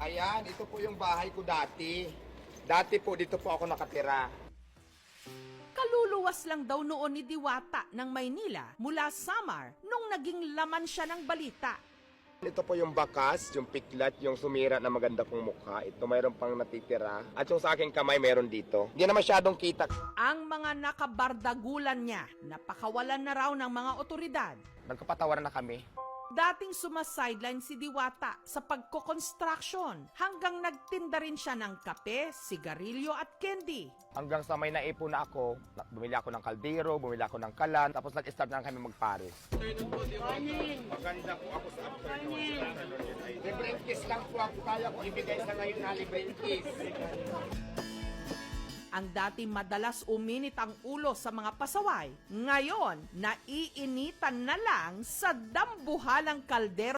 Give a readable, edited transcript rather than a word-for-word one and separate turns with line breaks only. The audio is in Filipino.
Ayan, ito po yung bahay ko dati. Dati po, dito po ako nakatira.
Kaluluwas lang daw noon ni Diwata ng Maynila mula Samar nung naging laman siya ng balita.
Ito po yung bakas, yung piklat, yung sumira na maganda kong mukha. Ito mayroon pang natitira. At yung sa aking kamay mayroon dito. Hindi na masyadong kita.
Ang mga nakabardagulan niya, napakawalan na raw ng mga otoridad.
Nagkapatawaran na kami.
Dating sumasideline si Diwata sa pagko-construction hanggang nagtinda rin siya ng kape, sigarilyo at candy.
Hanggang sa may naipon na ako, bumili ako ng kaldero, bumili ako ng kalan, tapos nag-start na kami mag-Paris. Maganda po ako sa afternoon. Libreng kiss lang po ako, kaya ko ibigay sa ngayon na libreng kiss.
Ang dati madalas uminit ang ulo sa mga pasaway, ngayon naiinitan na lang sa dambuhalang kaldero